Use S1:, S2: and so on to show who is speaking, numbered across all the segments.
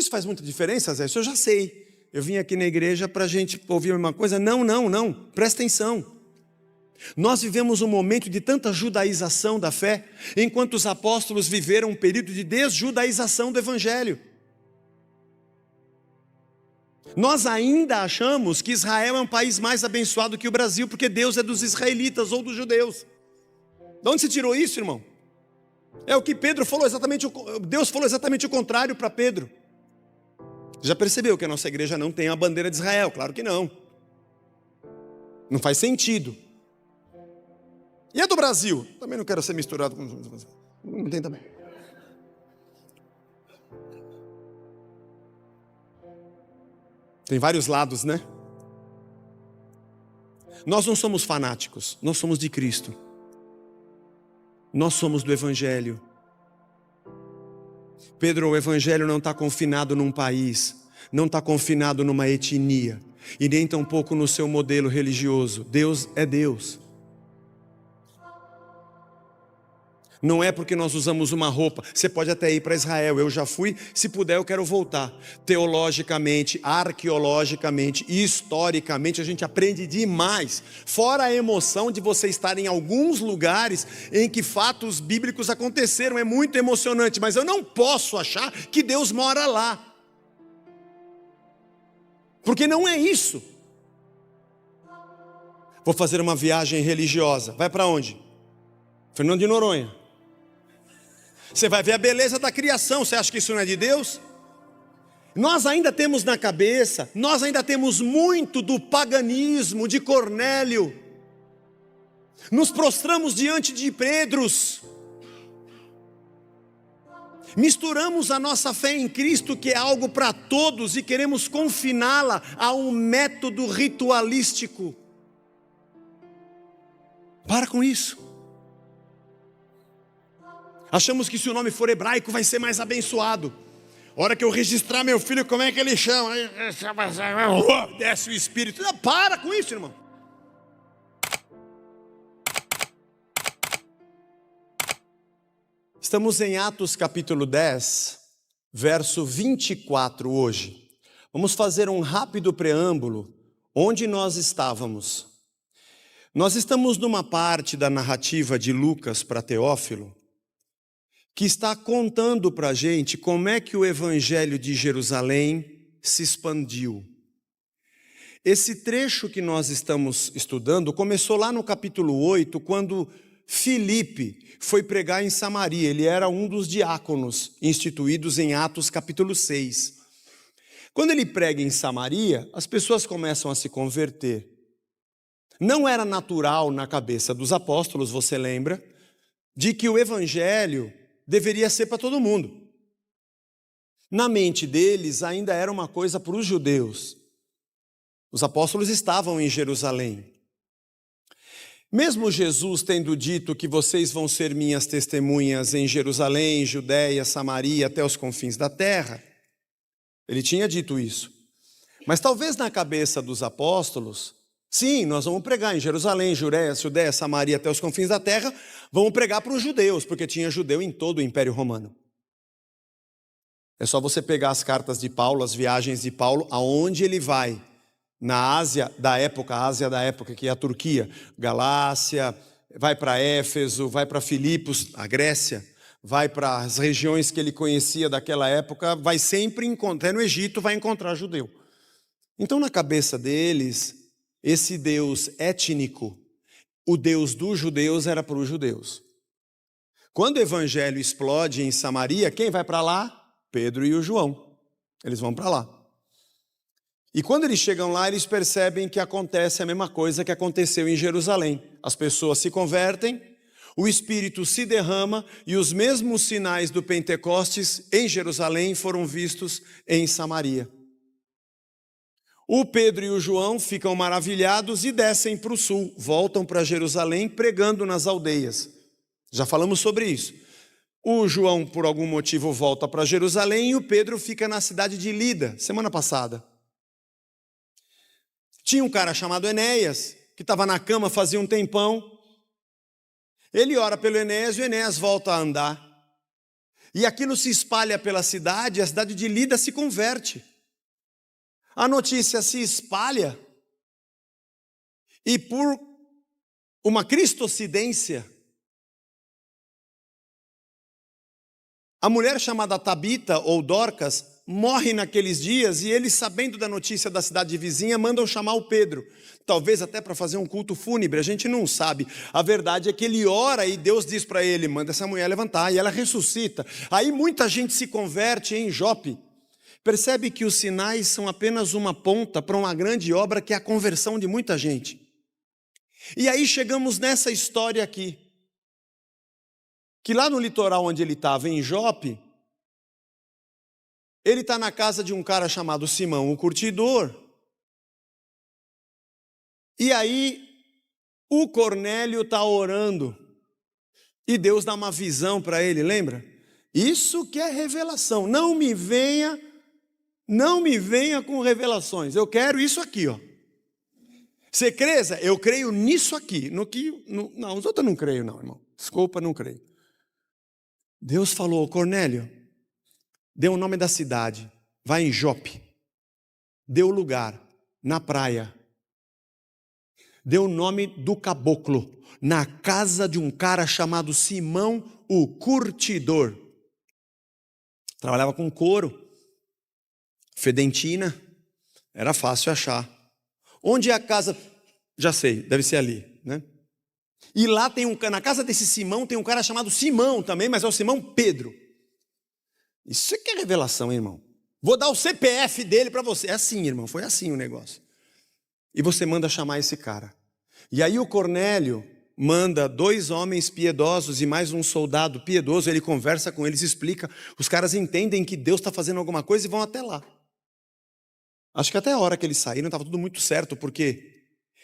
S1: Isso faz muita diferença, Zé? Isso eu já sei. Eu vim aqui na igreja para a gente ouvir uma coisa. Não. Presta atenção. Nós vivemos um momento de tanta judaização da fé, enquanto os apóstolos viveram um período de desjudaização do evangelho. Nós ainda achamos que Israel é um país mais abençoado que o Brasil, porque Deus é dos israelitas ou dos judeus. De onde você tirou isso, irmão? É o que Pedro falou exatamente, Deus falou exatamente o contrário para Pedro. Já percebeu que a nossa igreja não tem a bandeira de Israel? Claro que não. Não faz sentido. E a do Brasil? Também não quero ser misturado com... Não tem também. Tem vários lados, né? Nós não somos fanáticos, nós somos de Cristo. Nós somos do Evangelho. Pedro, o Evangelho não está confinado num país, não está confinado numa etnia, e nem tampouco no seu modelo religioso. Deus é Deus. Não é porque nós usamos uma roupa. Você pode até ir para Israel, eu já fui, se puder eu quero voltar. Teologicamente, arqueologicamente, historicamente, a gente aprende demais. Fora a emoção de você estar em alguns lugares em que fatos bíblicos aconteceram, é muito emocionante, mas eu não posso achar que Deus mora lá. Porque não é isso. Vou fazer uma viagem religiosa. Vai para onde? Fernando de Noronha. Você vai ver a beleza da criação. Você acha que isso não é de Deus? Nós ainda temos na cabeça, nós ainda temos muito do paganismo de Cornélio. Nos prostramos diante de Pedros. Misturamos a nossa fé em Cristo, que é algo para todos, e queremos confiná-la a um método ritualístico. Para com isso. Achamos que se o nome for hebraico vai ser mais abençoado. A hora que eu registrar meu filho, como é que ele chama? Desce o Espírito. Não, para com isso, irmão. Estamos em Atos capítulo 10, verso 24 hoje. Vamos fazer um rápido preâmbulo. Onde nós estávamos? Nós estamos numa parte da narrativa de Lucas para Teófilo, que está contando para a gente como é que o Evangelho de Jerusalém se expandiu. Esse trecho que nós estamos estudando começou lá no capítulo 8, quando Filipe foi pregar em Samaria. Ele era um dos diáconos instituídos em Atos capítulo 6. Quando ele prega em Samaria, as pessoas começam a se converter. Não era natural na cabeça dos apóstolos, você lembra, de que o Evangelho deveria ser para todo mundo. Na mente deles ainda era uma coisa para os judeus. Os apóstolos estavam em Jerusalém. Mesmo Jesus tendo dito que vocês vão ser minhas testemunhas em Jerusalém, Judeia, Samaria, até os confins da terra, ele tinha dito isso. Mas talvez na cabeça dos apóstolos, sim, nós vamos pregar em Jerusalém, Judeia, Samaria, até os confins da terra, vamos pregar para os judeus, porque tinha judeu em todo o Império Romano. É só você pegar as cartas de Paulo, as viagens de Paulo, aonde ele vai, na Ásia da época que é a Turquia, Galácia, vai para Éfeso, vai para Filipos, a Grécia, vai para as regiões que ele conhecia daquela época, vai sempre encontrar, no Egito vai encontrar judeu. Então na cabeça deles, esse Deus étnico, o Deus dos judeus era para os judeus. Quando o evangelho explode em Samaria, quem vai para lá? Pedro e o João. Eles vão para lá. E quando eles chegam lá, eles percebem que acontece a mesma coisa que aconteceu em Jerusalém. As pessoas se convertem, o Espírito se derrama e os mesmos sinais do Pentecostes em Jerusalém foram vistos em Samaria. O Pedro e o João ficam maravilhados e descem para o sul, voltam para Jerusalém pregando nas aldeias. Já falamos sobre isso. O João, por algum motivo, volta para Jerusalém e o Pedro fica na cidade de Lida, semana passada. Tinha um cara chamado Enéas, que estava na cama fazia um tempão. Ele ora pelo Enéas e o Enéas volta a andar. E aquilo se espalha pela cidade, a cidade de Lida se converte. A notícia se espalha e por uma cristocidência, a mulher chamada Tabita ou Dorcas morre naqueles dias e eles, sabendo da notícia da cidade vizinha, mandam chamar o Pedro. Talvez até para fazer um culto fúnebre, a gente não sabe. A verdade é que ele ora e Deus diz para ele, manda essa mulher levantar, e ela ressuscita. Aí muita gente se converte em Jope. Percebe que os sinais são apenas uma ponta para uma grande obra que é a conversão de muita gente. E aí chegamos nessa história aqui, que lá no litoral onde ele estava, em Jope, ele está na casa de um cara chamado Simão, o curtidor. E aí o Cornélio está orando e Deus dá uma visão para ele, lembra? Isso que é revelação. Não me venha com revelações. Eu quero isso aqui, ó. Você crê, Zé? Eu creio nisso aqui. Não, os outros eu não creio não, irmão. Desculpa, não creio. Deus falou, Cornélio, dê o nome da cidade, vai em Jope, dê o lugar, na praia, dê o nome do caboclo, na casa de um cara chamado Simão, o curtidor. Trabalhava com couro, fedentina, era fácil achar. Onde é a casa? Já sei, deve ser ali, né? E lá na casa desse Simão tem um cara chamado Simão também, mas é o Simão Pedro. Isso que é revelação, hein, irmão? Vou dar o CPF dele para você. É assim, irmão, foi assim o negócio. E você manda chamar esse cara. E aí o Cornélio manda 2 homens piedosos e mais um soldado piedoso, ele conversa com eles, explica. Os caras entendem que Deus está fazendo alguma coisa e vão até lá. Acho que até a hora que eles saíram estava tudo muito certo, porque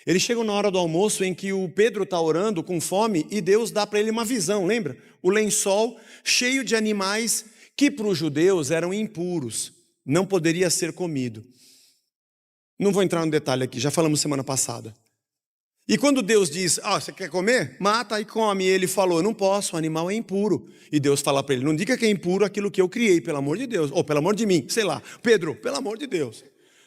S1: eles chegam na hora do almoço em que o Pedro está orando com fome e Deus dá para ele uma visão, lembra? O lençol cheio de animais que para os judeus eram impuros, não poderia ser comido. Não vou entrar no detalhe aqui, já falamos semana passada. E quando Deus diz, você quer comer? Mata e come. E ele falou, não posso, o animal é impuro. E Deus fala para ele, não diga que é impuro aquilo que eu criei, pelo amor de Deus, ou pelo amor de mim, sei lá. Pedro, pelo amor de Deus.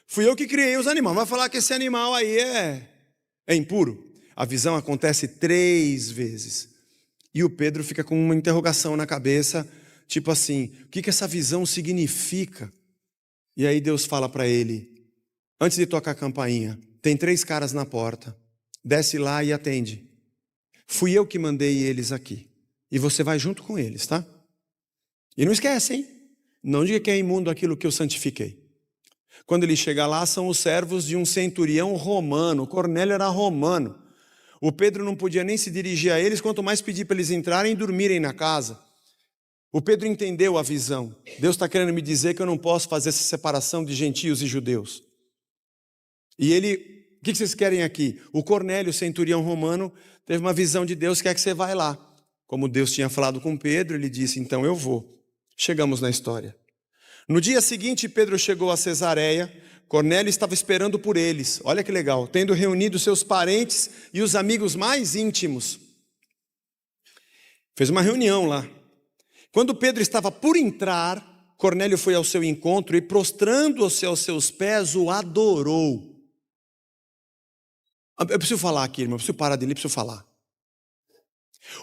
S1: Fui eu que criei os animais, vai falar que esse animal aí é impuro. A visão acontece 3 vezes. E o Pedro fica com uma interrogação na cabeça, tipo assim, o que essa visão significa? E aí Deus fala para ele, antes de tocar a campainha, tem 3 caras na porta, desce lá e atende. Fui eu que mandei eles aqui. E você vai junto com eles, tá? E não esquece, hein? Não diga que é imundo aquilo que eu santifiquei. Quando ele chega lá, são os servos de um centurião romano. Cornélio era romano. O Pedro não podia nem se dirigir a eles, quanto mais pedir para eles entrarem e dormirem na casa. O Pedro entendeu a visão. Deus está querendo me dizer que eu não posso fazer essa separação de gentios e judeus. E ele, o que vocês querem aqui? O Cornélio, centurião romano, teve uma visão de Deus, quer que você vá lá. Como Deus tinha falado com Pedro, ele disse, então eu vou. Chegamos na história. No dia seguinte, Pedro chegou a Cesareia, Cornélio estava esperando por eles, olha que legal, tendo reunido seus parentes e os amigos mais íntimos. Fez uma reunião lá. Quando Pedro estava por entrar, Cornélio foi ao seu encontro e prostrando-se aos seus pés, o adorou. Eu preciso falar aqui, irmão, eu preciso parar dele, preciso falar.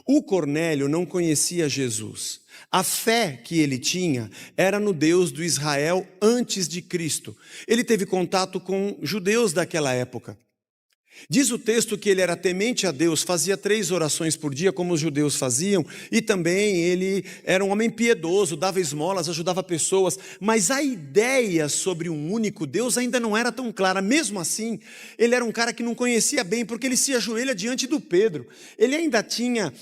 S1: O Cornélio não conhecia Jesus. A fé que ele tinha era no Deus do Israel antes de Cristo. Ele teve contato com judeus daquela época. Diz o texto que ele era temente a Deus, fazia 3 orações por dia, como os judeus faziam, e também ele era um homem piedoso, dava esmolas, ajudava pessoas, mas a ideia sobre um único Deus ainda não era tão clara. Mesmo assim, ele era um cara que não conhecia bem, porque ele se ajoelha diante do Pedro. Ele ainda tinha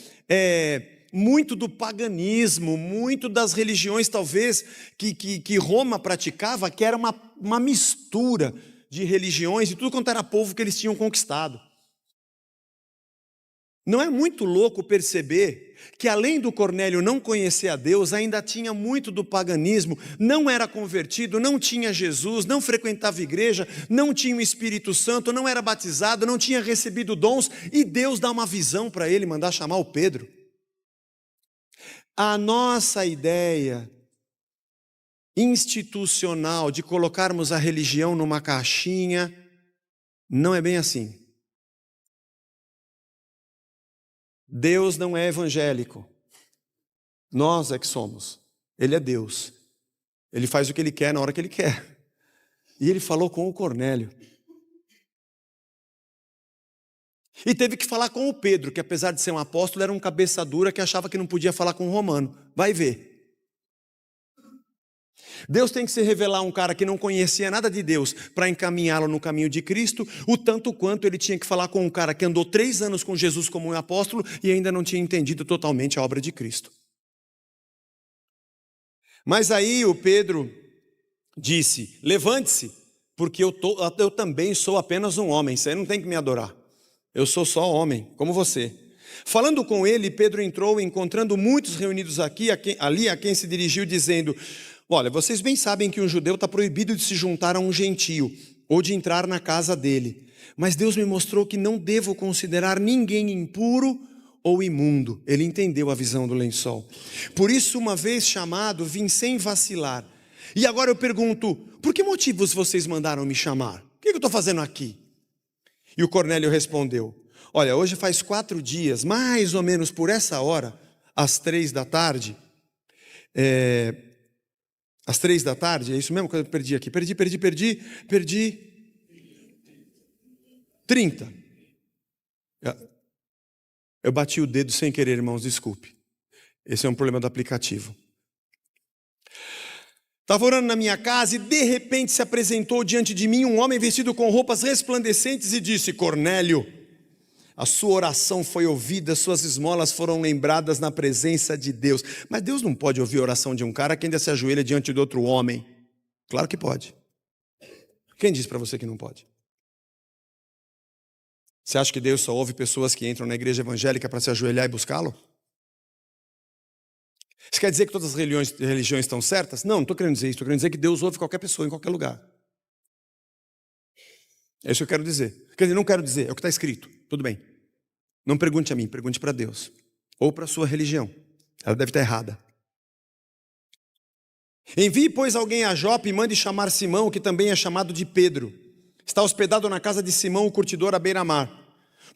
S1: muito do paganismo, muito das religiões talvez que Roma praticava, que era uma mistura de religiões e tudo quanto era povo que eles tinham conquistado. Não é muito louco perceber que além do Cornélio não conhecer a Deus, ainda tinha muito do paganismo, não era convertido, não tinha Jesus, não frequentava igreja, não tinha o Espírito Santo, não era batizado, não tinha recebido dons, e Deus dá uma visão para ele, mandar chamar o Pedro. A nossa ideia institucional de colocarmos a religião numa caixinha não é bem assim. Deus não é evangélico. Nós é que somos. Ele é Deus. Ele faz o que Ele quer na hora que Ele quer. E Ele falou com o Cornélio. E teve que falar com o Pedro, que apesar de ser um apóstolo, era um cabeça dura que achava que não podia falar com um romano. Vai ver. Deus tem que se revelar a um cara que não conhecia nada de Deus para encaminhá-lo no caminho de Cristo, o tanto quanto ele tinha que falar com um cara que andou 3 anos com Jesus como um apóstolo e ainda não tinha entendido totalmente a obra de Cristo. Mas aí o Pedro disse: levante-se, porque eu também sou apenas um homem, você não tem que me adorar. Eu sou só homem, como você. Falando com ele, Pedro entrou, encontrando muitos reunidos ali, a quem se dirigiu, dizendo: olha, vocês bem sabem que um judeu está proibido de se juntar a um gentio, ou de entrar na casa dele. Mas Deus me mostrou que não devo considerar ninguém impuro ou imundo. Ele entendeu a visão do lençol. Por isso, uma vez chamado, vim sem vacilar. E agora eu pergunto: por que motivos vocês mandaram me chamar? O que eu estou fazendo aqui? E o Cornélio respondeu: olha, hoje faz 4 dias, mais ou menos por essa hora, às 3 da tarde, às 3 da tarde, é isso mesmo que eu perdi aqui? Perdi 30. Eu bati o dedo sem querer, irmãos, desculpe. Esse é um problema do aplicativo. Estava orando na minha casa e de repente se apresentou diante de mim um homem vestido com roupas resplandecentes e disse: Cornélio, a sua oração foi ouvida, suas esmolas foram lembradas na presença de Deus. Mas Deus não pode ouvir a oração de um cara que ainda se ajoelha diante de outro homem. Claro que pode. Quem disse para você que não pode? Você acha que Deus só ouve pessoas que entram na igreja evangélica para se ajoelhar e buscá-lo? Isso quer dizer que todas as religiões estão certas? Não estou querendo dizer isso. Estou querendo dizer que Deus ouve qualquer pessoa, em qualquer lugar. É isso que eu quero dizer. Quer dizer, não quero dizer, é o que está escrito. Tudo bem. Não pergunte a mim, pergunte para Deus. Ou para a sua religião. Ela deve estar errada. Envie, pois, alguém a Jope e mande chamar Simão, que também é chamado de Pedro. Está hospedado na casa de Simão, o curtidor à beira-mar.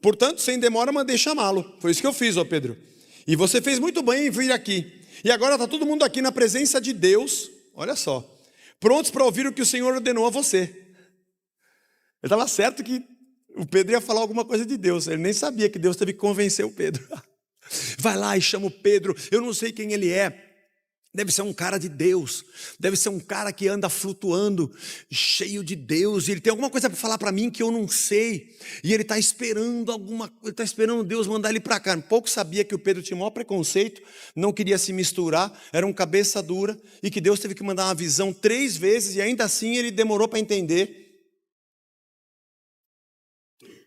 S1: Portanto, sem demora, mandei chamá-lo. Foi isso que eu fiz, ó Pedro. E você fez muito bem em vir aqui. E agora está todo mundo aqui na presença de Deus, olha só, prontos para ouvir o que o Senhor ordenou a você. Ele estava certo que o Pedro ia falar alguma coisa de Deus. Ele nem sabia que Deus teve que convencer o Pedro. Vai lá e chama o Pedro. Eu não sei quem ele é. Deve ser um cara de Deus. Deve ser um cara que anda flutuando, cheio de Deus. E ele tem alguma coisa para falar para mim que eu não sei. E ele está esperando ele está esperando Deus mandar ele para cá. Pouco sabia que o Pedro tinha o maior preconceito, não queria se misturar, era um cabeça dura, e que Deus teve que mandar uma visão 3 vezes, e ainda assim ele demorou para entender.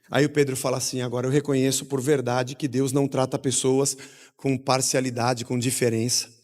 S1: Aí o Pedro fala assim: agora eu reconheço por verdade que Deus não trata pessoas com parcialidade, com diferença.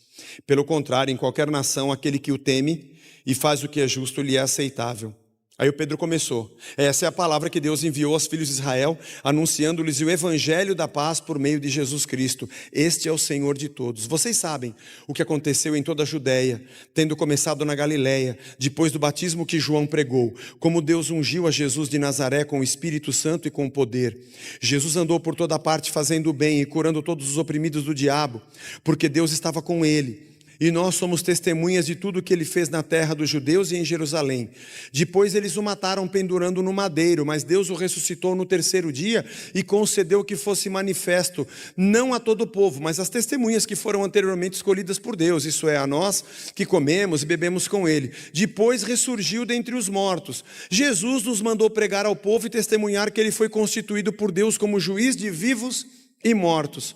S1: Pelo contrário, em qualquer nação, aquele que o teme e faz o que é justo lhe é aceitável. Aí o Pedro começou: essa é a palavra que Deus enviou aos filhos de Israel, anunciando-lhes o evangelho da paz por meio de Jesus Cristo. Este é o Senhor de todos. Vocês sabem o que aconteceu em toda a Judeia, tendo começado na Galileia, depois do batismo que João pregou, como Deus ungiu a Jesus de Nazaré com o Espírito Santo e com poder. Jesus andou por toda parte fazendo o bem e curando todos os oprimidos do diabo, porque Deus estava com ele. E nós somos testemunhas de tudo o que ele fez na terra dos judeus e em Jerusalém. Depois eles o mataram pendurando no madeiro, mas Deus o ressuscitou no 3º dia e concedeu que fosse manifesto, não a todo o povo, mas às testemunhas que foram anteriormente escolhidas por Deus, isso é, a nós que comemos e bebemos com ele. Depois ressurgiu dentre os mortos. Jesus nos mandou pregar ao povo e testemunhar que ele foi constituído por Deus como juiz de vivos e mortos.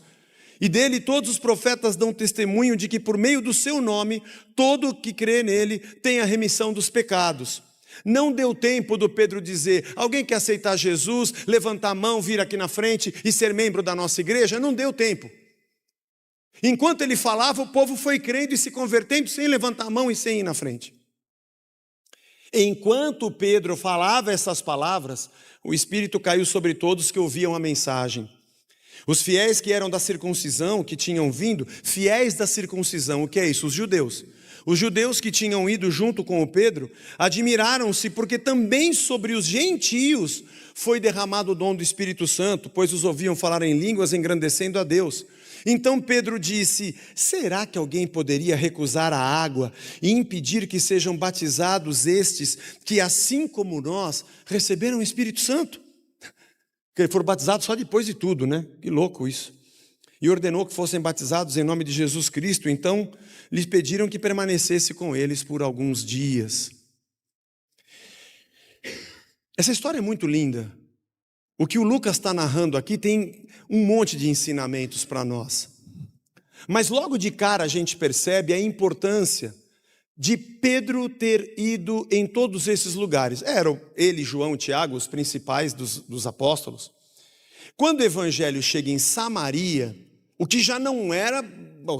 S1: E dele todos os profetas dão testemunho de que por meio do seu nome, todo que crê nele tem a remissão dos pecados. Não deu tempo do Pedro dizer: alguém quer aceitar Jesus, levantar a mão, vir aqui na frente e ser membro da nossa igreja? Não deu tempo. Enquanto ele falava, o povo foi crendo e se convertendo sem levantar a mão e sem ir na frente. Enquanto Pedro falava essas palavras, o Espírito caiu sobre todos que ouviam a mensagem. Os fiéis que eram da circuncisão, que tinham vindo, fiéis da circuncisão, o que é isso? Os judeus. Os judeus que tinham ido junto com o Pedro, admiraram-se porque também sobre os gentios foi derramado o dom do Espírito Santo, pois os ouviam falar em línguas, engrandecendo a Deus. Então Pedro disse: será que alguém poderia recusar a água e impedir que sejam batizados estes, que assim como nós, receberam o Espírito Santo? Porque foram batizados só depois de tudo, né? Que louco isso. E ordenou que fossem batizados em nome de Jesus Cristo. Então lhes pediram que permanecesse com eles por alguns dias. Essa história é muito linda. O que o Lucas está narrando aqui tem um monte de ensinamentos para nós. Mas logo de cara a gente percebe a importância de Pedro ter ido em todos esses lugares. Eram ele, João e Tiago, os principais dos apóstolos. Quando o evangelho chega em Samaria, o que já não era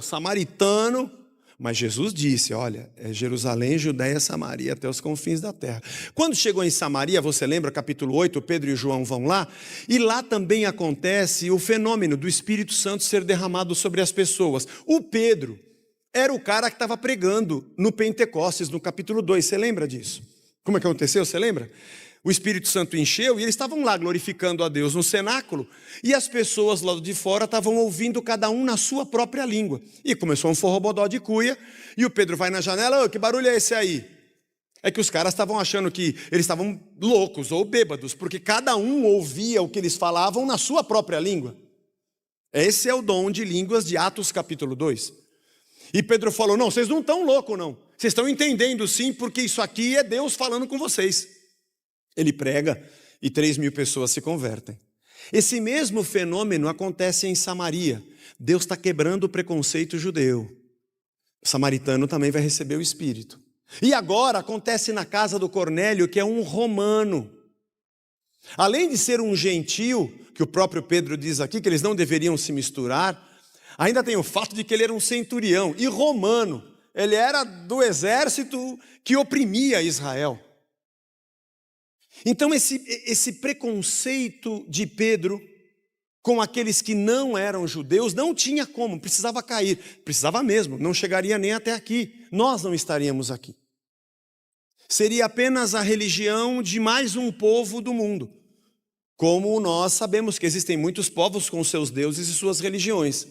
S1: samaritano, mas Jesus disse, olha, é Jerusalém, Judéia, Samaria, até os confins da terra. Quando chegou em Samaria, você lembra, capítulo 8, Pedro e João vão lá, e lá também acontece o fenômeno do Espírito Santo ser derramado sobre as pessoas. O Pedro era o cara que estava pregando no Pentecostes, no capítulo 2, você lembra disso? Como é que aconteceu, você lembra? O Espírito Santo encheu e eles estavam lá glorificando a Deus no cenáculo, e as pessoas lá de fora estavam ouvindo cada um na sua própria língua. E começou um forrobodó de cuia, e o Pedro vai na janela: que barulho é esse aí? É que os caras estavam achando que eles estavam loucos ou bêbados, porque cada um ouvia o que eles falavam na sua própria língua. Esse é o dom de línguas de Atos capítulo 2. E Pedro falou: não, vocês não estão loucos não, vocês estão entendendo sim, porque isso aqui é Deus falando com vocês. Ele prega e 3.000 pessoas se convertem. Esse mesmo fenômeno acontece em Samaria. Deus está quebrando o preconceito judeu. O samaritano também vai receber o Espírito. E agora acontece na casa do Cornélio, que é um romano. Além de ser um gentio, que o próprio Pedro diz aqui, que eles não deveriam se misturar, ainda tem o fato de que ele era um centurião e romano. Ele era do exército que oprimia Israel. Então esse preconceito de Pedro com aqueles que não eram judeus não tinha como, precisava cair, precisava mesmo, não chegaria nem até aqui, nós não estaríamos aqui. Seria apenas a religião de mais um povo do mundo, como nós sabemos que existem muitos povos com seus deuses e suas religiões.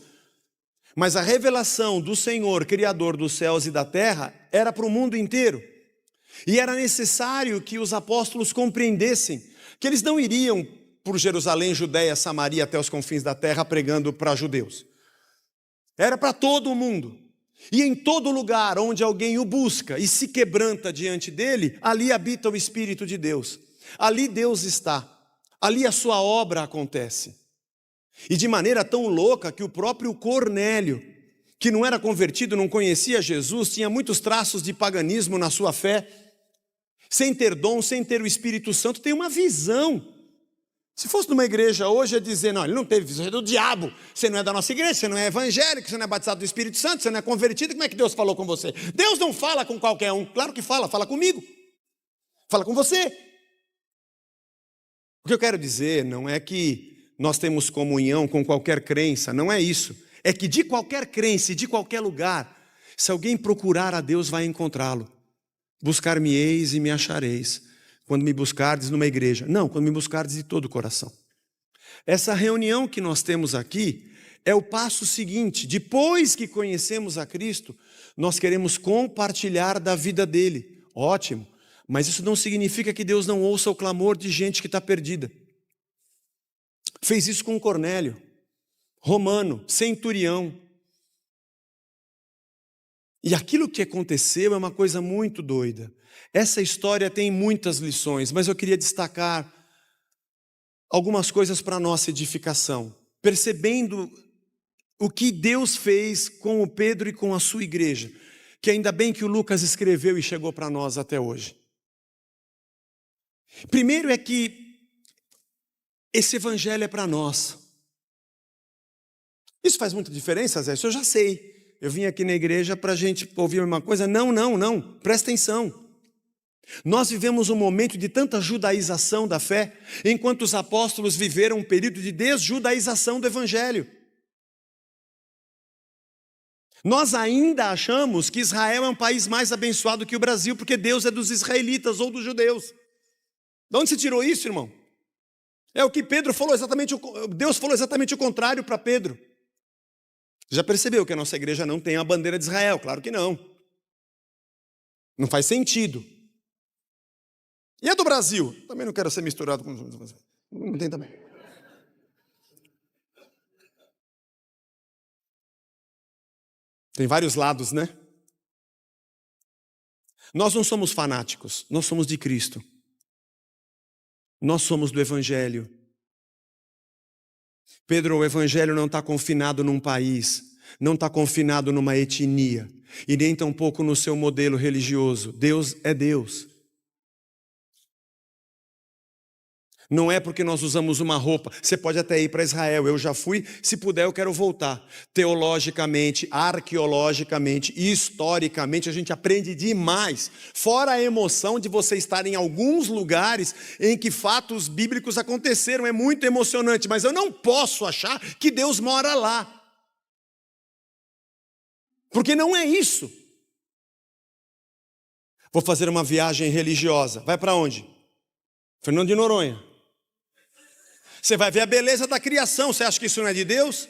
S1: Mas a revelação do Senhor, Criador dos céus e da terra, era para o mundo inteiro. E era necessário que os apóstolos compreendessem que eles não iriam por Jerusalém, Judéia, Samaria, até os confins da terra pregando para judeus. Era para todo o mundo. E em todo lugar onde alguém o busca e se quebranta diante dele, ali habita o Espírito de Deus. Ali Deus está. Ali a sua obra acontece. E de maneira tão louca que o próprio Cornélio, que não era convertido, não conhecia Jesus, tinha muitos traços de paganismo na sua fé, sem ter dom, sem ter o Espírito Santo, tem uma visão. Se fosse numa igreja hoje, ia dizer: não, ele não teve visão, é do diabo, você não é da nossa igreja, você não é evangélico, você não é batizado do Espírito Santo, você não é convertido, como é que Deus falou com você? Deus não fala com qualquer um, claro que fala, fala comigo, fala com você. O que eu quero dizer não é que nós temos comunhão com qualquer crença, não é isso. É que de qualquer crença e de qualquer lugar, se alguém procurar a Deus, vai encontrá-lo. Buscar-me-eis e me achareis, quando me buscardes numa igreja. Não, quando me buscardes de todo o coração. Essa reunião que nós temos aqui é o passo seguinte. Depois que conhecemos a Cristo, nós queremos compartilhar da vida dele. Ótimo, mas isso não significa que Deus não ouça o clamor de gente que está perdida. Fez isso com Cornélio, romano, centurião. E aquilo que aconteceu é uma coisa muito doida. Essa história tem muitas lições, mas eu queria destacar algumas coisas para a nossa edificação. Percebendo o que Deus fez com o Pedro e com a sua igreja, que ainda bem que o Lucas escreveu e chegou para nós até hoje. Primeiro é que esse evangelho é para nós. Isso faz muita diferença, Zé? Isso eu já sei. Eu vim aqui na igreja para a gente ouvir uma coisa. Não. Presta atenção. Nós vivemos um momento de tanta judaização da fé, enquanto os apóstolos viveram um período de desjudaização do evangelho. Nós ainda achamos que Israel é um país mais abençoado que o Brasil, porque Deus é dos israelitas ou dos judeus. De onde você tirou isso, irmão? É o que Pedro falou exatamente, Deus falou exatamente o contrário para Pedro. Já percebeu que a nossa igreja não tem a bandeira de Israel? Claro que não. Não faz sentido. E a do Brasil? Também não quero ser misturado com... Não tem também. Tem vários lados, né? Nós não somos fanáticos, nós somos de Cristo. Nós somos do Evangelho. Pedro, o Evangelho não está confinado num país, não está confinado numa etnia, e nem tampouco no seu modelo religioso. Deus é Deus. Não é porque nós usamos uma roupa. Você pode até ir para Israel, eu já fui, se puder eu quero voltar. Teologicamente, arqueologicamente, historicamente, a gente aprende demais. Fora a emoção de você estar em alguns lugares em que fatos bíblicos aconteceram, é muito emocionante, mas eu não posso achar que Deus mora lá. Porque não é isso. Vou fazer uma viagem religiosa. Vai para onde? Fernando de Noronha. Você vai ver a beleza da criação. Você acha que isso não é de Deus?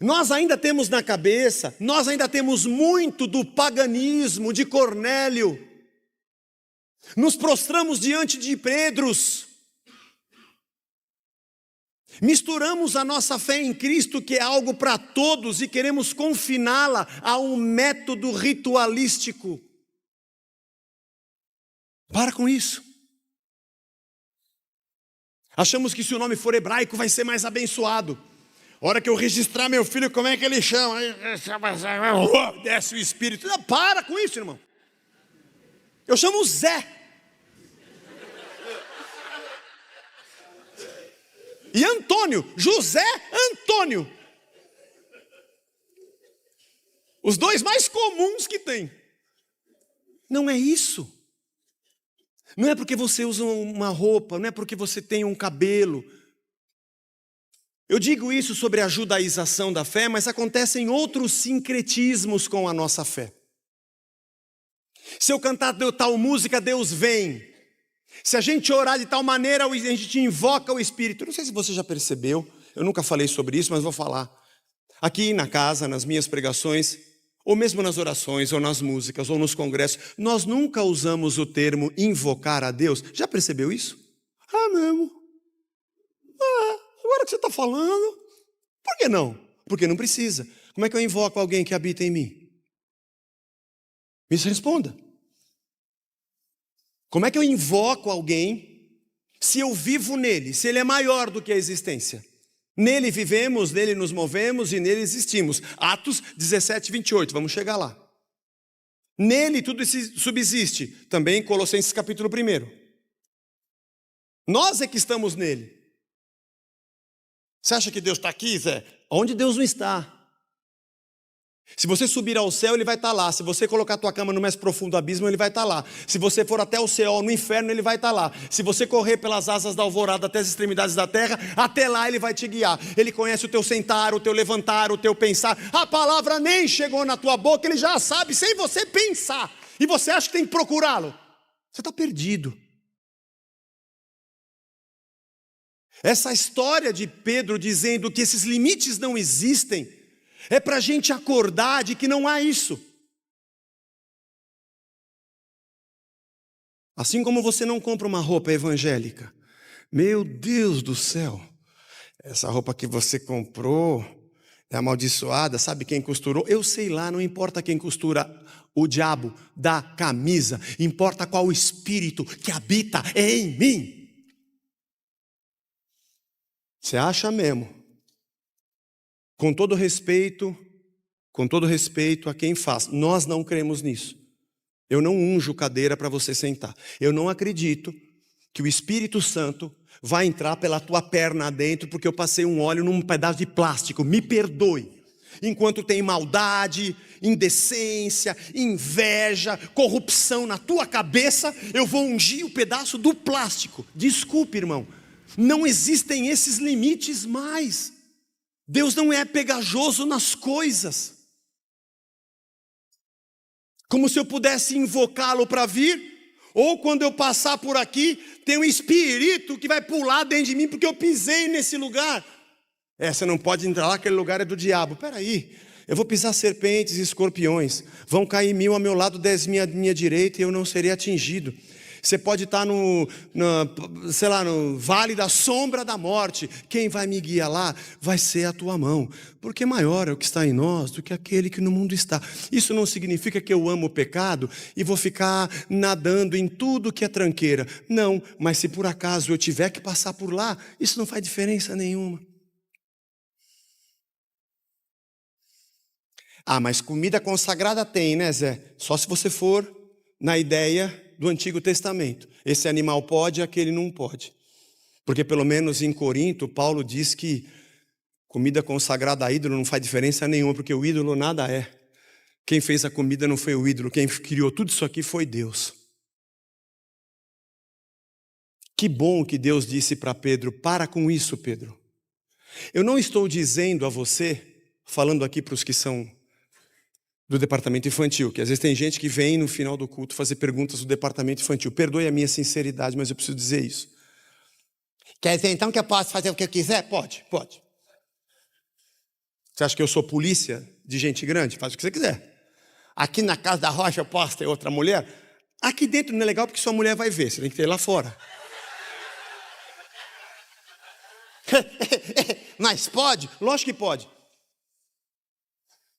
S1: Nós ainda temos na cabeça, nós ainda temos muito do paganismo de Cornélio. Nos prostramos diante de Pedros. Misturamos a nossa fé em Cristo, que é algo para todos, e queremos confiná-la a um método ritualístico. Para com isso. Achamos que se o nome for hebraico vai ser mais abençoado. A hora que eu registrar meu filho, como é que ele chama? Desce o Espírito. Não, para com isso, irmão. Eu chamo Zé. E Antônio, José Antônio. Os dois mais comuns que tem. Não é isso. Não é porque você usa uma roupa, não é porque você tem um cabelo. Eu digo isso sobre a judaização da fé, mas acontecem outros sincretismos com a nossa fé. Se eu cantar tal música, Deus vem. Se a gente orar de tal maneira, a gente invoca o Espírito. Não sei se você já percebeu, eu nunca falei sobre isso, mas vou falar. Aqui na casa, nas minhas pregações, ou mesmo nas orações, ou nas músicas, ou nos congressos, nós nunca usamos o termo invocar a Deus. Já percebeu isso? Ah, mesmo? Agora que você está falando, por que não? Porque não precisa. Como é que eu invoco alguém que habita em mim? Me responda. Como é que eu invoco alguém se eu vivo nele, se ele é maior do que a existência? Nele vivemos, nele nos movemos e nele existimos. Atos 17, 28, vamos chegar lá. Nele tudo subsiste. Também Colossenses capítulo 1. Nós é que estamos nele. Você acha que Deus está aqui, Zé? Onde Deus não está? Se você subir ao céu, ele vai estar lá. Se você colocar a tua cama no mais profundo abismo, ele vai estar lá. Se você for até o céu, no inferno, ele vai estar lá. Se você correr pelas asas da alvorada até as extremidades da terra, até lá ele vai te guiar. Ele conhece o teu sentar, o teu levantar, o teu pensar. A palavra nem chegou na tua boca, ele já sabe sem você pensar. E você acha que tem que procurá-lo? Você está perdido. Essa história de Pedro dizendo que esses limites não existem, é para a gente acordar de que não há isso. Assim como você não compra uma roupa evangélica. Meu Deus do céu, essa roupa que você comprou é amaldiçoada, sabe quem costurou? Eu sei lá, não importa quem costura o diabo da camisa, importa qual o espírito que habita em mim. Você acha mesmo? Com todo respeito a quem faz, nós não cremos nisso. Eu não unjo cadeira para você sentar. Eu não acredito que o Espírito Santo vai entrar pela tua perna adentro porque eu passei um óleo num pedaço de plástico. Me perdoe. enquanto tem maldade, indecência, inveja, corrupção na tua cabeça, eu vou ungir o pedaço do plástico. Desculpe, irmão, não existem esses limites mais. Deus não é pegajoso nas coisas. Como se eu pudesse invocá-lo para vir, ou quando eu passar por aqui, tem um espírito que vai pular dentro de mim porque eu pisei nesse lugar. Você não pode entrar lá, aquele lugar é do diabo. Peraí, eu vou pisar serpentes e escorpiões, vão cair 1000 ao meu lado, 10.000 à minha direita e eu não serei atingido. Você pode estar no vale da sombra da morte, quem vai me guiar lá vai ser a tua mão, porque maior é o que está em nós do que aquele que no mundo está. Isso não significa que eu amo o pecado e vou ficar nadando em tudo que é tranqueira, não, mas se por acaso eu tiver que passar por lá, isso não faz diferença nenhuma. Mas comida consagrada tem, né, Zé? Só se você for na ideia do Antigo Testamento. Esse animal pode, aquele não pode. Porque pelo menos em Corinto, Paulo diz que comida consagrada a ídolo não faz diferença nenhuma, porque o ídolo nada é. Quem fez a comida não foi o ídolo, quem criou tudo isso aqui foi Deus. Que bom que Deus disse para Pedro, para com isso, Pedro. Eu não estou dizendo a você, falando aqui para os que são do departamento infantil, que às vezes tem gente que vem no final do culto fazer perguntas do departamento infantil. Perdoe a minha sinceridade, mas eu preciso dizer isso. Quer dizer então que eu posso fazer o que eu quiser? Pode. Você acha que eu sou polícia de gente grande? Faz o que você quiser. Aqui na casa da Rocha eu posso ter outra mulher? Aqui dentro não é legal porque sua mulher vai ver, você tem que ter lá fora. Mas pode? Lógico que pode.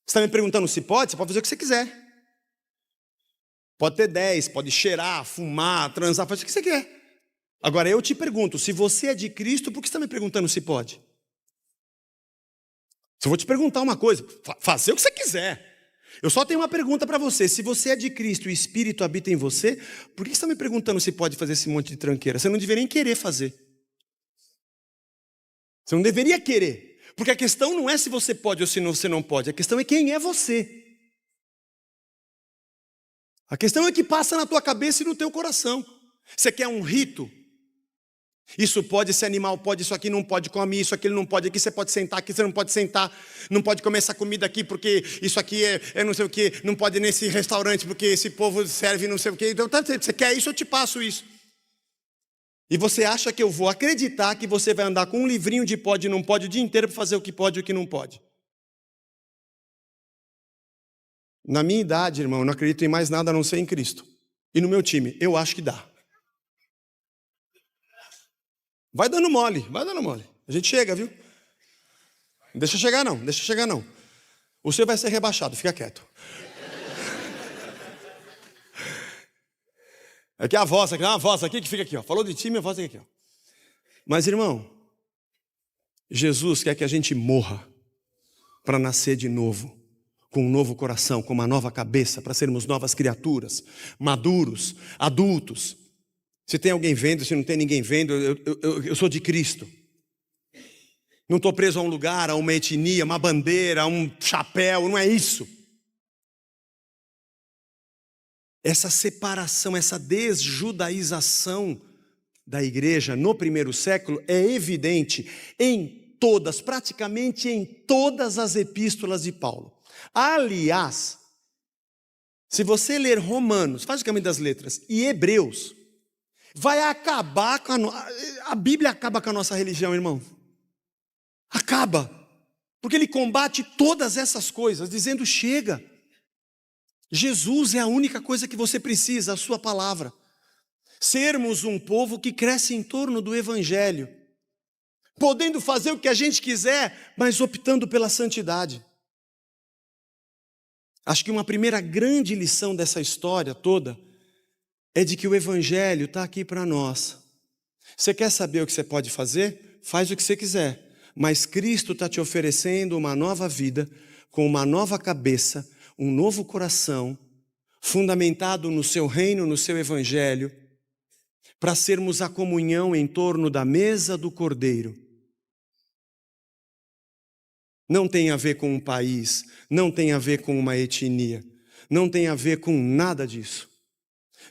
S1: Você está me perguntando se pode? Você pode fazer o que você quiser. Pode ter 10, pode cheirar, fumar, transar, fazer o que você quer. Agora eu te pergunto, se você é de Cristo, por que você está me perguntando se pode? Se eu vou te perguntar uma coisa, fazer o que você quiser. Eu só tenho uma pergunta para você, se você é de Cristo e o Espírito habita em você, por que você está me perguntando se pode fazer esse monte de tranqueira? Você não deveria nem querer fazer. Você não deveria querer. Porque a questão não é se você pode ou se você não pode, a questão é quem é você. A questão é que passa na tua cabeça e no teu coração. Você quer um rito? Isso pode, esse animal pode, isso aqui não pode, come isso, aquilo não pode, aqui você pode sentar, aqui você não pode sentar, não pode comer essa comida aqui porque isso aqui é não sei o que, não pode ir nesse restaurante porque esse povo serve não sei o que. Então, você quer isso, eu te passo isso. E você acha que eu vou acreditar que você vai andar com um livrinho de pode e não pode o dia inteiro para fazer o que pode e o que não pode? Na minha idade, irmão, eu não acredito em mais nada a não ser em Cristo. E no meu time, eu acho que dá. Vai dando mole. A gente chega, viu? Não deixa chegar não. O senhor vai ser rebaixado, fica quieto. Aqui é a voz, aqui é uma voz aqui que fica aqui, ó. Falou de time, a voz aqui, ó. Mas, irmão, Jesus quer que a gente morra para nascer de novo, com um novo coração, com uma nova cabeça, para sermos novas criaturas, maduros, adultos. Se tem alguém vendo, se não tem ninguém vendo, eu sou de Cristo. Não estou preso a um lugar, a uma etnia, uma bandeira, a um chapéu, não é isso. Essa separação, essa desjudaização da igreja no primeiro século é evidente em todas, praticamente em todas as epístolas de Paulo. Aliás, se você ler Romanos, faz o caminho das letras, e Hebreus, vai acabar com a Bíblia acaba com a nossa religião, irmão. Acaba. Porque ele combate todas essas coisas, dizendo chega. Jesus é a única coisa que você precisa, a sua palavra. Sermos um povo que cresce em torno do Evangelho, podendo fazer o que a gente quiser, mas optando pela santidade. Acho que uma primeira grande lição dessa história toda é de que o Evangelho está aqui para nós. Você quer saber o que você pode fazer? Faz o que você quiser, mas Cristo está te oferecendo uma nova vida, com uma nova cabeça, um novo coração, fundamentado no seu reino, no seu Evangelho, para sermos a comunhão em torno da mesa do Cordeiro. Não tem a ver com um país, não tem a ver com uma etnia, não tem a ver com nada disso.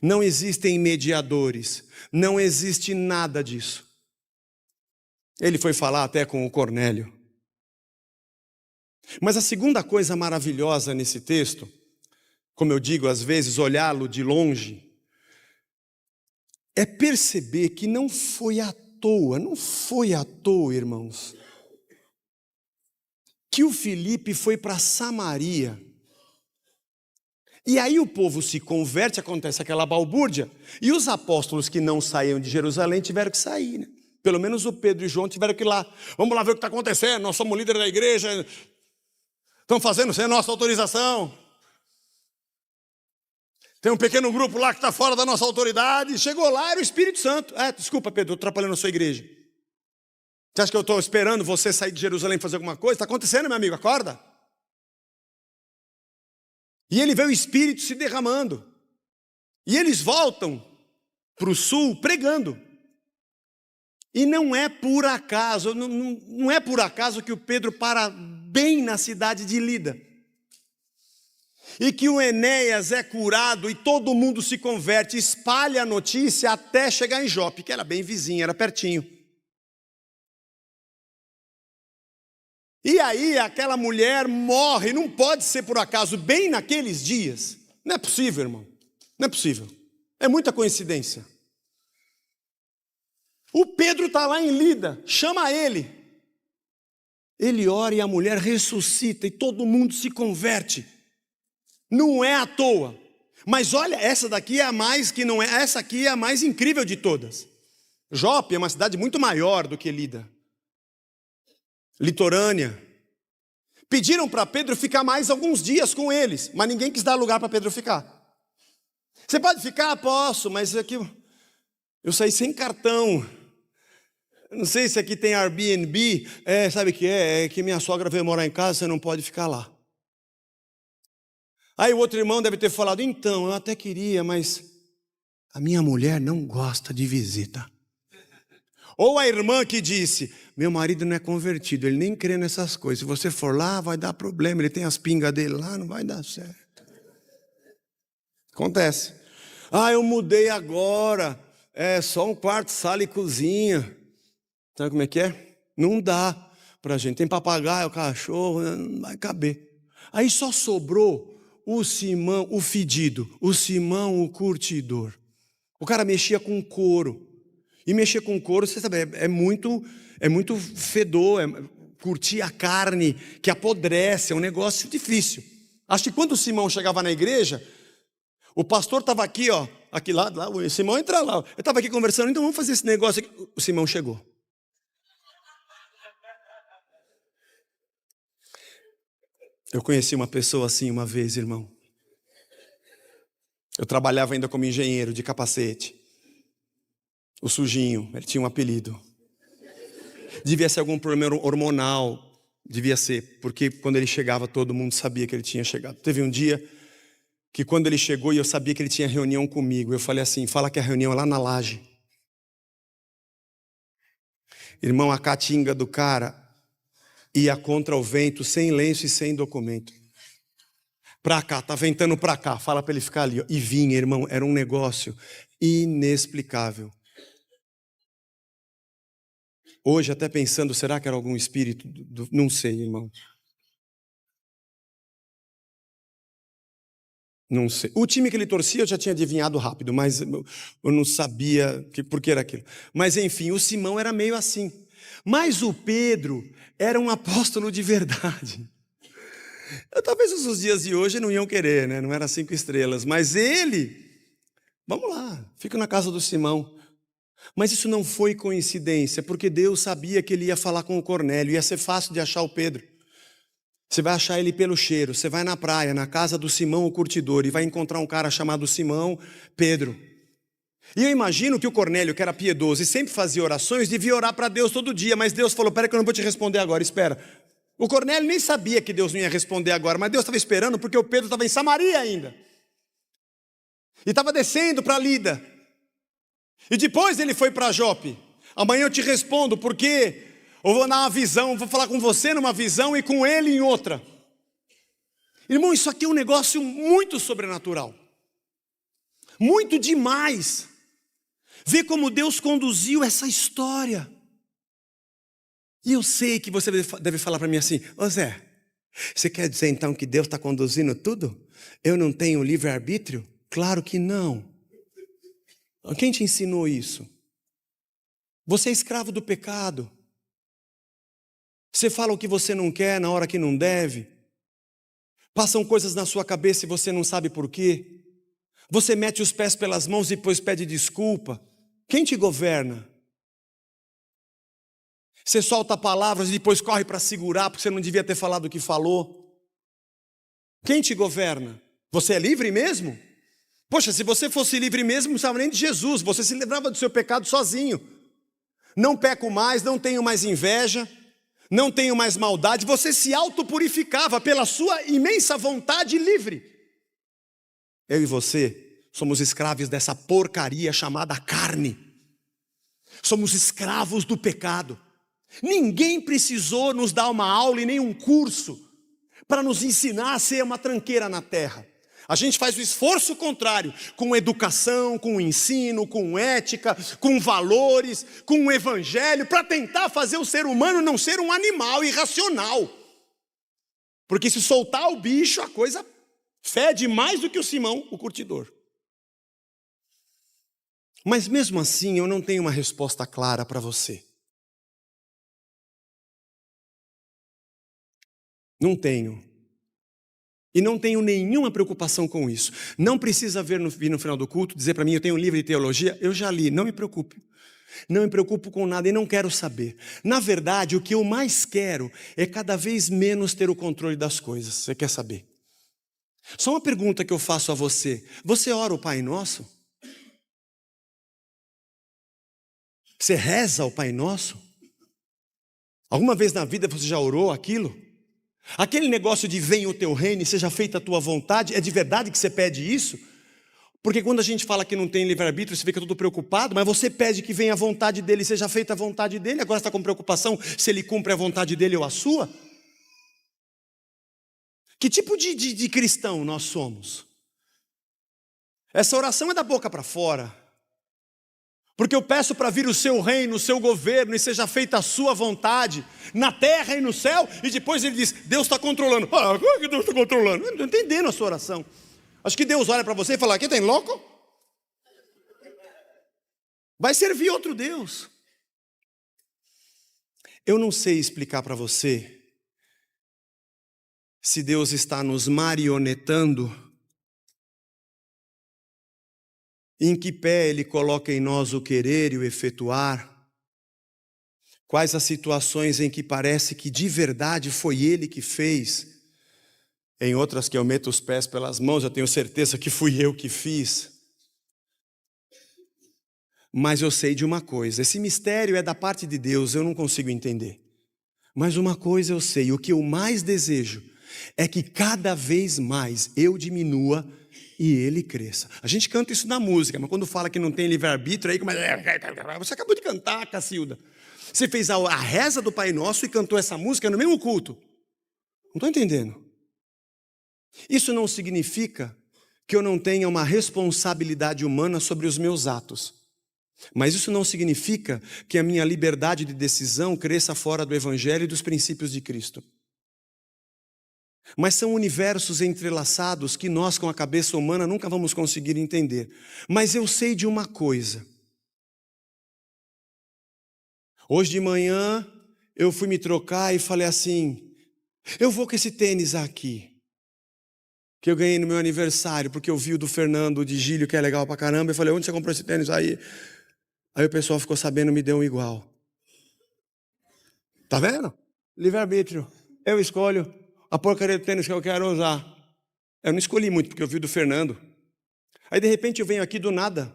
S1: Não existem mediadores, não existe nada disso. Ele foi falar até com o Cornélio. Mas a segunda coisa maravilhosa nesse texto, como eu digo às vezes, olhá-lo de longe, é perceber que não foi à toa, irmãos, que o Filipe foi para Samaria. E aí o povo se converte, acontece aquela balbúrdia, e os apóstolos que não saíam de Jerusalém tiveram que sair, né? Pelo menos o Pedro e João tiveram que ir lá. Vamos lá ver o que está acontecendo, nós somos líderes da igreja, estão fazendo sem nossa autorização. Tem um pequeno grupo lá que está fora da nossa autoridade. Chegou lá, era o Espírito Santo. Desculpa, Pedro, estou atrapalhando a sua igreja. Você acha que eu estou esperando você sair de Jerusalém e fazer alguma coisa? Está acontecendo, meu amigo, acorda. E ele vê o Espírito se derramando. E eles voltam para o sul pregando. E não é por acaso, não é por acaso que o Pedro para bem na cidade de Lida. E que o Enéas é curado e todo mundo se converte, espalha a notícia até chegar em Jope, que era bem vizinho, era pertinho. E aí aquela mulher morre, não pode ser por acaso, bem naqueles dias. Não é possível, irmão, não é possível. É muita coincidência. O Pedro está lá em Lida, chama ele. Ele ora e a mulher ressuscita e todo mundo se converte. Não é à toa. Mas olha, essa daqui é a mais que não é, essa aqui é a mais incrível de todas. Jope é uma cidade muito maior do que Lida. Litorânea. Pediram para Pedro ficar mais alguns dias com eles, mas ninguém quis dar lugar para Pedro ficar. Você pode ficar? Posso, mas aqui eu saí sem cartão. Não sei se aqui tem Airbnb. Sabe o que é? É que minha sogra veio morar em casa, você não pode ficar lá. Aí o outro irmão deve ter falado, então, eu até queria, mas a minha mulher não gosta de visita. Ou a irmã que disse, meu marido não é convertido, ele nem crê nessas coisas. Se você for lá, vai dar problema, ele tem as pingas dele lá, não vai dar certo. Acontece. Eu mudei agora, é só um quarto, sala e cozinha. Sabe como é que é? Não dá pra gente. Tem papagaio, cachorro, não vai caber. Aí só sobrou o Simão, o fedido, o Simão, o curtidor. O cara mexia com couro. E mexer com couro, você sabe, é muito fedor, curtir a carne que apodrece, é um negócio difícil. Acho que quando o Simão chegava na igreja, o pastor estava aqui, aqui lá, o Simão entra lá. Eu estava aqui conversando, então vamos fazer esse negócio aqui. O Simão chegou. Eu conheci uma pessoa assim uma vez, irmão. Eu trabalhava ainda como engenheiro de capacete. O sujinho, ele tinha um apelido. Devia ser algum problema hormonal, devia ser, porque quando ele chegava todo mundo sabia que ele tinha chegado. Teve um dia que quando ele chegou e eu sabia que ele tinha reunião comigo, eu falei assim, fala que a reunião é lá na laje. Irmão, a caatinga do cara ia contra o vento, sem lenço e sem documento. Pra cá, tá ventando pra cá, fala pra ele ficar ali. E vinha, irmão, era um negócio inexplicável. Hoje, até pensando, será que era algum espírito? Não sei, irmão. Não sei. O time que ele torcia eu já tinha adivinhado rápido, mas eu não sabia por que era aquilo. Mas enfim, o Simão era meio assim. Mas o Pedro era um apóstolo de verdade. Talvez os dias de hoje não iam querer, né? Não era 5 estrelas. Mas ele, vamos lá, fica na casa do Simão. Mas isso não foi coincidência, porque Deus sabia que ele ia falar com o Cornélio. Ia ser fácil de achar o Pedro. Você vai achar ele pelo cheiro. Você vai na praia, na casa do Simão, o curtidor, e vai encontrar um cara chamado Simão Pedro. E eu imagino que o Cornélio, que era piedoso e sempre fazia orações, devia orar para Deus todo dia. Mas Deus falou, pera que eu não vou te responder agora, espera. O Cornélio nem sabia que Deus não ia responder agora, mas Deus estava esperando porque o Pedro estava em Samaria ainda. E estava descendo para Lida. E depois ele foi para Jope. Amanhã eu te respondo porque Ou vou dar uma visão, vou falar com você numa visão e com ele em outra. Irmão, isso aqui é um negócio muito sobrenatural. Muito demais. Vê como Deus conduziu essa história. E eu sei que você deve falar para mim assim: ô Zé, você quer dizer então que Deus está conduzindo tudo? Eu não tenho livre-arbítrio? Claro que não. Quem te ensinou isso? Você é escravo do pecado. Você fala o que você não quer na hora que não deve. Passam coisas na sua cabeça e você não sabe por quê. Você mete os pés pelas mãos e depois pede desculpa. Quem te governa? Você solta palavras e depois corre para segurar porque você não devia ter falado o que falou. Quem te governa? Você é livre mesmo? Poxa, se você fosse livre mesmo, não precisava nem de Jesus. Você se livrava do seu pecado sozinho. Não peco mais, não tenho mais inveja, não tenho mais maldade. Você se autopurificava pela sua imensa vontade livre. Eu e você somos escravos dessa porcaria chamada carne. Somos escravos do pecado. Ninguém precisou nos dar uma aula e nem um curso para nos ensinar a ser uma tranqueira na terra. A gente faz o esforço contrário, com educação, com ensino, com ética, com valores, com o evangelho, para tentar fazer o ser humano não ser um animal irracional. Porque se soltar o bicho, a coisa fede mais do que o Simão, o curtidor. Mas mesmo assim, eu não tenho uma resposta clara para você. Não tenho. E não tenho nenhuma preocupação com isso. Não precisa vir no final do culto, dizer para mim, eu tenho um livro de teologia, eu já li, não me preocupe. Não me preocupo com nada e não quero saber. Na verdade, o que eu mais quero é cada vez menos ter o controle das coisas. Você quer saber? Só uma pergunta que eu faço a você. Você ora o Pai Nosso? Você reza o Pai Nosso? Alguma vez na vida você já orou aquilo? Aquele negócio de venha o teu reino e seja feita a tua vontade, é de verdade que você pede isso? Porque quando a gente fala que não tem livre-arbítrio, você fica todo preocupado, mas você pede que venha a vontade dele, seja feita a vontade dele, agora está com preocupação se ele cumpre a vontade dele ou a sua? Que tipo de cristão nós somos? Essa oração é da boca para fora. Porque eu peço para vir o seu reino, o seu governo, e seja feita a sua vontade, na terra e no céu, e depois ele diz, Deus está controlando. Ah, como é que Deus está controlando? Eu não estou entendendo a sua oração. Acho que Deus olha para você e fala, aqui tem louco? Vai servir outro Deus. Eu não sei explicar para você se Deus está nos marionetando, em que pé Ele coloca em nós o querer e o efetuar? Quais as situações em que parece que de verdade foi Ele que fez? Em outras que eu meto os pés pelas mãos, eu tenho certeza que fui eu que fiz. Mas eu sei de uma coisa, esse mistério é da parte de Deus, eu não consigo entender. Mas uma coisa eu sei, o que eu mais desejo é que cada vez mais eu diminua e ele cresça. A gente canta isso na música, mas quando fala que não tem livre-arbítrio, aí começa... Você acabou de cantar, Cacilda. Você fez a reza do Pai Nosso e cantou essa música no mesmo culto. Não estou entendendo. Isso não significa que eu não tenha uma responsabilidade humana sobre os meus atos. Mas isso não significa que a minha liberdade de decisão cresça fora do Evangelho e dos princípios de Cristo. Mas são universos entrelaçados que nós, com a cabeça humana, nunca vamos conseguir entender. Mas eu sei de uma coisa. Hoje de manhã, eu fui me trocar e falei assim, eu vou com esse tênis aqui, que eu ganhei no meu aniversário, porque eu vi o do Fernando de Gílio, que é legal pra caramba, eu falei, onde você comprou esse tênis aí? Aí o pessoal ficou sabendo, me deu um igual. Tá vendo? Livre-arbítrio. Eu escolho a porcaria do tênis que eu quero usar. Eu não escolhi muito, porque eu vi o do Fernando. Aí de repente eu venho aqui do nada,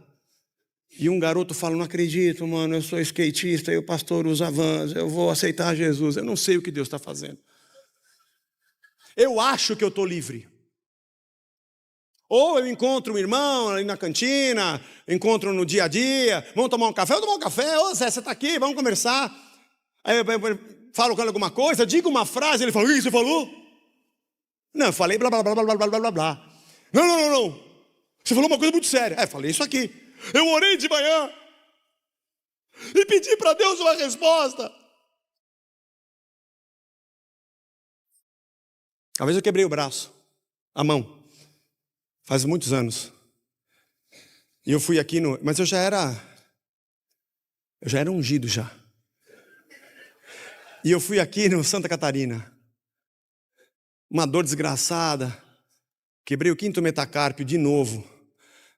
S1: e um garoto fala, não acredito, mano, eu sou skatista, e o pastor usa Vans, eu vou aceitar Jesus. Eu não sei o que Deus está fazendo. Eu acho que eu estou livre. Ou eu encontro um irmão ali na cantina, encontro no dia a dia, vamos tomar um café, eu tomo um café, ô Zé, você está aqui, vamos conversar. Aí eu falo com ele alguma coisa, diga uma frase, ele fala, o que você falou? Não, eu falei blá, blá, blá, blá, blá, blá, blá, blá. Não, não, não, não. Você falou uma coisa muito séria. Falei isso aqui. Eu orei de manhã e pedi para Deus uma resposta. Uma vez eu quebrei o braço, a mão, faz muitos anos. E eu fui aqui mas eu já era ungido já. E eu fui aqui no Santa Catarina. Uma dor desgraçada. Quebrei o 5º metacarpio de novo.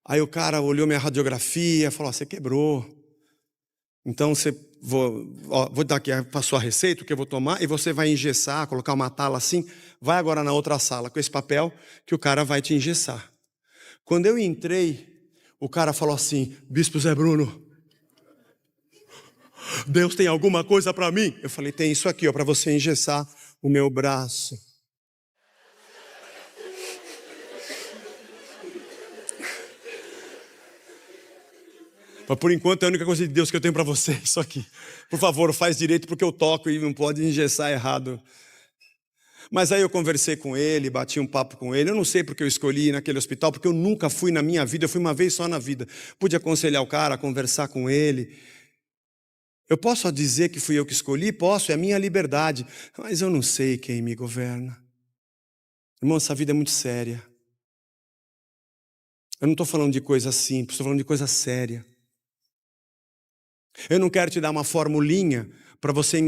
S1: Aí o cara olhou minha radiografia, falou, você quebrou. Então vou dar aqui a sua receita, o que eu vou tomar, e você vai engessar, colocar uma tala assim, vai agora na outra sala com esse papel que o cara vai te engessar. Quando eu entrei, o cara falou assim, Bispo Zé Bruno, Deus tem alguma coisa para mim? Eu falei, tem isso aqui, para você engessar o meu braço. Mas por enquanto é a única coisa de Deus que eu tenho para você, isso aqui. Por favor, faz direito porque eu toco e não pode engessar errado. Mas aí eu conversei com ele, bati um papo com ele. Eu não sei porque eu escolhi ir naquele hospital, porque eu nunca fui na minha vida, eu fui uma vez só na vida. Pude aconselhar o cara, conversar com ele. Eu posso dizer que fui eu que escolhi? Posso, é a minha liberdade. Mas eu não sei quem me governa. Irmão, essa vida é muito séria. Eu não estou falando de coisa simples, estou falando de coisa séria. Eu não quero te dar uma formulinha para você,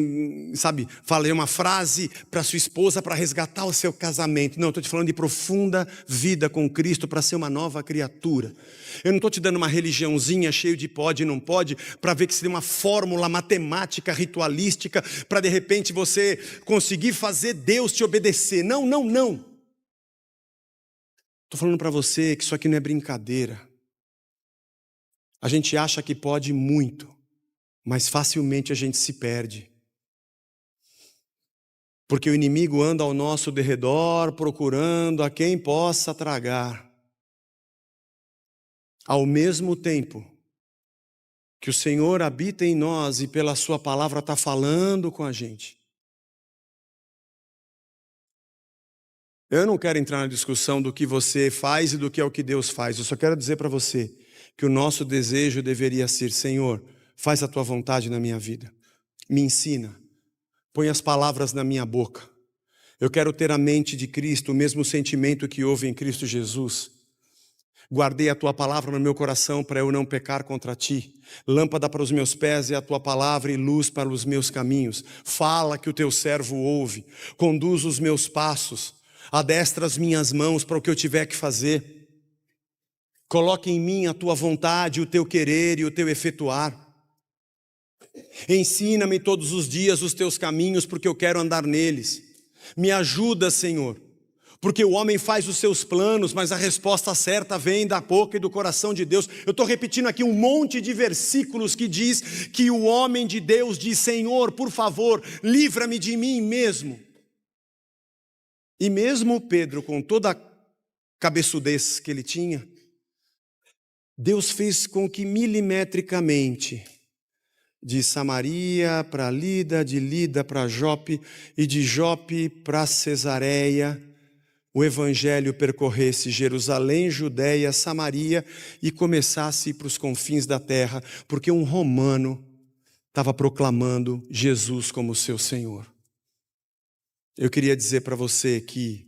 S1: sabe, falar uma frase para sua esposa para resgatar o seu casamento. Não, estou te falando de profunda vida com Cristo para ser uma nova criatura. Eu não estou te dando uma religiãozinha cheio de pode e não pode para ver que se tem uma fórmula matemática, ritualística, para de repente você conseguir fazer Deus te obedecer. Não, não, não. Estou falando para você que isso aqui não é brincadeira. A gente acha que pode muito, mas facilmente a gente se perde. Porque o inimigo anda ao nosso derredor procurando a quem possa tragar. Ao mesmo tempo que o Senhor habita em nós e pela sua palavra está falando com a gente. Eu não quero entrar na discussão do que você faz e do que é o que Deus faz. Eu só quero dizer para você que o nosso desejo deveria ser, Senhor, faz a tua vontade na minha vida. Me ensina. Põe as palavras na minha boca. Eu quero ter a mente de Cristo, o mesmo sentimento que houve em Cristo Jesus. Guardei a tua palavra no meu coração para eu não pecar contra ti. Lâmpada para os meus pés é a tua palavra e luz para os meus caminhos. Fala que o teu servo ouve. Conduz os meus passos. Adestra as minhas mãos para o que eu tiver que fazer. Coloque em mim a tua vontade, o teu querer e o teu efetuar. Ensina-me todos os dias os teus caminhos, porque eu quero andar neles. Me ajuda, Senhor, porque o homem faz os seus planos, mas a resposta certa vem da boca e do coração de Deus. Eu estou repetindo aqui um monte de versículos que diz que o homem de Deus diz, Senhor, por favor, livra-me de mim mesmo. E mesmo Pedro, com toda a cabeçudez que ele tinha, Deus fez com que milimetricamente, de Samaria para Lida, de Lida para Jope e de Jope para Cesareia, o evangelho percorresse Jerusalém, Judeia, Samaria e começasse para os confins da terra, porque um romano estava proclamando Jesus como seu Senhor. Eu queria dizer para você que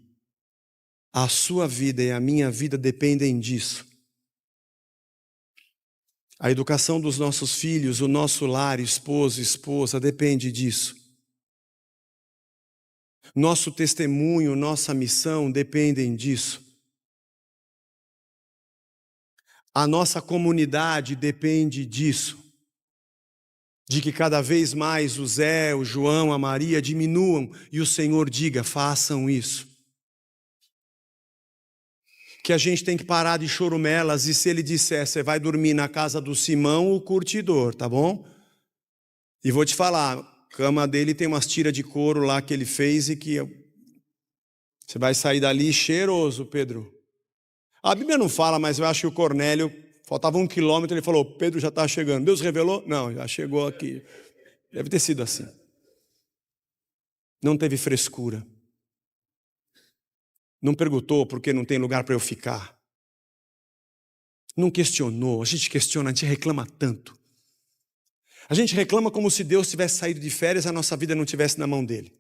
S1: a sua vida e a minha vida dependem disso. A educação dos nossos filhos, o nosso lar, esposo, esposa, depende disso. Nosso testemunho, nossa missão dependem disso. A nossa comunidade depende disso. De que cada vez mais o Zé, o João, a Maria diminuam e o Senhor diga, façam isso. Que a gente tem que parar de chorumelas e se ele disser, você vai dormir na casa do Simão, o curtidor, tá bom? E vou te falar, a cama dele tem umas tiras de couro lá que ele fez e que você vai sair dali cheiroso, Pedro. A Bíblia não fala, mas eu acho que o Cornélio, faltava 1 quilômetro, ele falou, Pedro já está chegando. Deus revelou? Não, já chegou aqui. Deve ter sido assim. não teve frescura, não perguntou por que não tem lugar para eu ficar, não questionou. A gente questiona, a gente reclama tanto. A gente reclama como se Deus tivesse saído de férias e a nossa vida não estivesse na mão dele.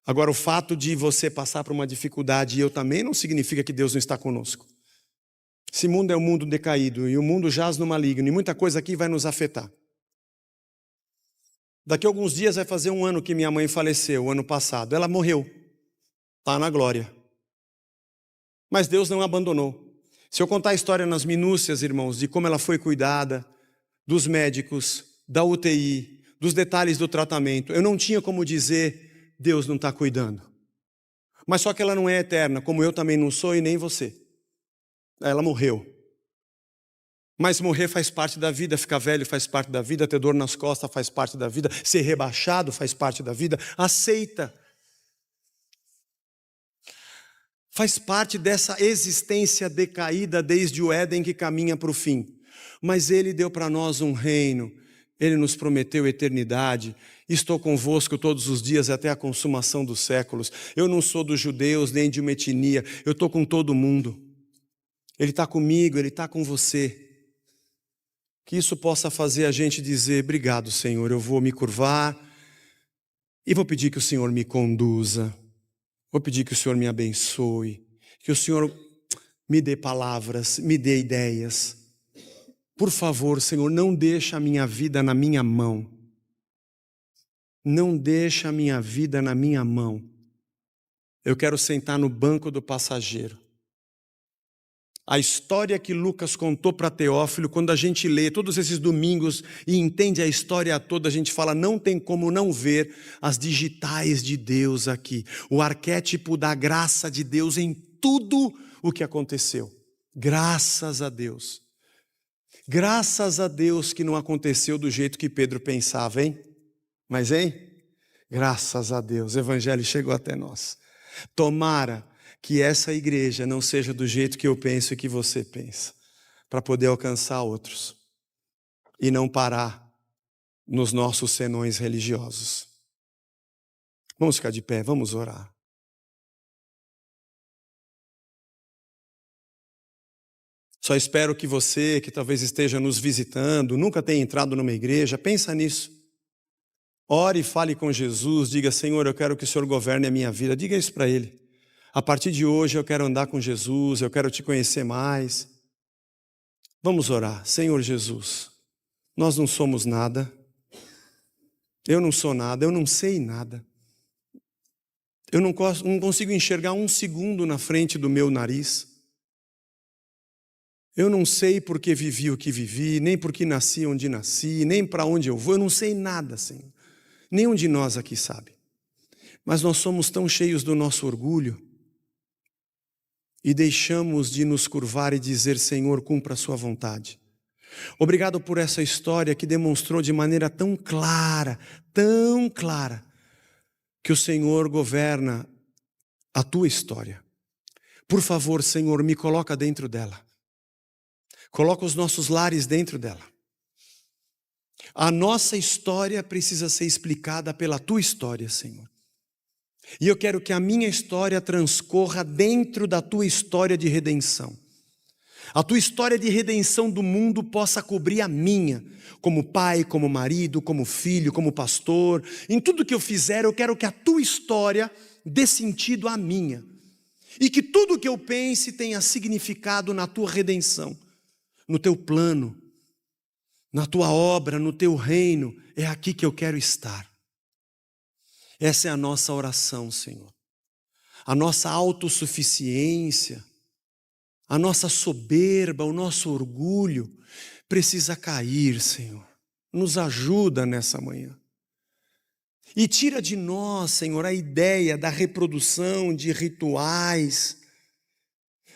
S1: Agora, o fato de você passar por uma dificuldade e eu também não significa que Deus não está conosco. Esse mundo é um mundo decaído e o mundo jaz no maligno e muita coisa aqui vai nos afetar. Daqui a alguns dias vai fazer 1 ano que minha mãe faleceu, o ano passado. Ela morreu, está na glória. Mas Deus não a abandonou. Se eu contar a história nas minúcias, irmãos, de como ela foi cuidada, dos médicos, da UTI, dos detalhes do tratamento, eu não tinha como dizer, Deus não está cuidando. Mas só que ela não é eterna, como eu também não sou e nem você. Ela morreu. Mas morrer faz parte da vida, ficar velho faz parte da vida, ter dor nas costas faz parte da vida, ser rebaixado faz parte da vida, aceita. Faz parte dessa existência decaída desde o Éden que caminha para o fim. Mas Ele deu para nós um reino, Ele nos prometeu eternidade. Estou convosco todos os dias até a consumação dos séculos. Eu não sou dos judeus nem de uma etnia, eu estou com todo mundo. Ele está comigo, Ele está com você. Que isso possa fazer a gente dizer, obrigado, Senhor, eu vou me curvar e vou pedir que o Senhor me conduza. Vou pedir que o Senhor me abençoe, que o Senhor me dê palavras, me dê ideias. Por favor, Senhor, não deixa a minha vida na minha mão. Não deixa a minha vida na minha mão. Eu quero sentar no banco do passageiro. A história que Lucas contou para Teófilo, quando a gente lê todos esses domingos e entende a história toda, a gente fala, não tem como não ver as digitais de Deus aqui. O arquétipo da graça de Deus em tudo o que aconteceu. Graças a Deus. Graças a Deus que não aconteceu do jeito que Pedro pensava, hein? Mas, hein? Graças a Deus, o evangelho chegou até nós. Tomara que essa igreja não seja do jeito que eu penso e que você pensa, para poder alcançar outros e não parar nos nossos senões religiosos. Vamos ficar de pé, vamos orar. Só espero que você, que talvez esteja nos visitando, nunca tenha entrado numa igreja, pensa nisso. Ore e fale com Jesus, diga, Senhor, eu quero que o Senhor governe a minha vida. Diga isso para Ele. A partir de hoje eu quero andar com Jesus, eu quero te conhecer mais. Vamos orar. Senhor Jesus, nós não somos nada. Eu não sou nada, eu não sei nada. Eu não consigo enxergar um segundo na frente do meu nariz. Eu não sei por que vivi o que vivi, nem por que nasci onde nasci, nem para onde eu vou. Eu não sei nada, Senhor. Nenhum de nós aqui sabe. Mas nós somos tão cheios do nosso orgulho e deixamos de nos curvar e dizer, Senhor, cumpra a sua vontade. Obrigado por essa história que demonstrou de maneira tão clara, que o Senhor governa a tua história. Por favor, Senhor, me coloca dentro dela. Coloca os nossos lares dentro dela. A nossa história precisa ser explicada pela tua história, Senhor. E eu quero que a minha história transcorra dentro da tua história de redenção. A tua história de redenção do mundo possa cobrir a minha, como pai, como marido, como filho, como pastor. Em tudo que eu fizer, eu quero que a tua história dê sentido à minha. E que tudo que eu pense tenha significado na tua redenção, no teu plano, na tua obra, no teu reino. É aqui que eu quero estar. Essa é a nossa oração, Senhor. A nossa autossuficiência, a nossa soberba, o nosso orgulho precisa cair, Senhor. Nos ajuda nessa manhã. E tira de nós, Senhor, a ideia da reprodução de rituais.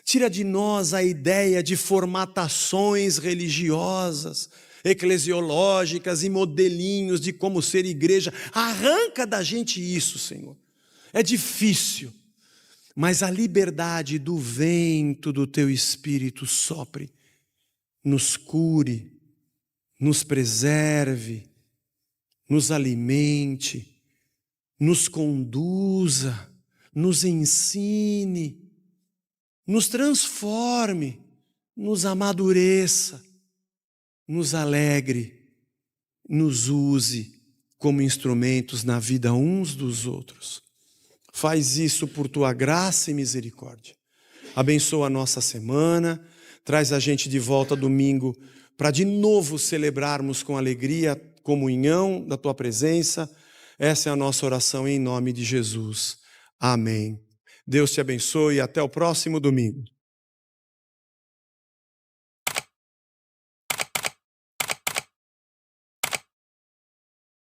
S1: Tira de nós a ideia de formatações religiosas, eclesiológicas e modelinhos de como ser igreja. Arranca da gente isso, Senhor. É difícil, mas a liberdade do vento do teu Espírito sopre, nos cure, nos preserve, nos alimente, nos conduza, nos ensine, nos transforme, nos amadureça, nos alegre, nos use como instrumentos na vida uns dos outros. Faz isso por tua graça e misericórdia. Abençoa a nossa semana, traz a gente de volta domingo para de novo celebrarmos com alegria a comunhão da tua presença. Essa é a nossa oração em nome de Jesus. Amém. Deus te abençoe e até o próximo domingo.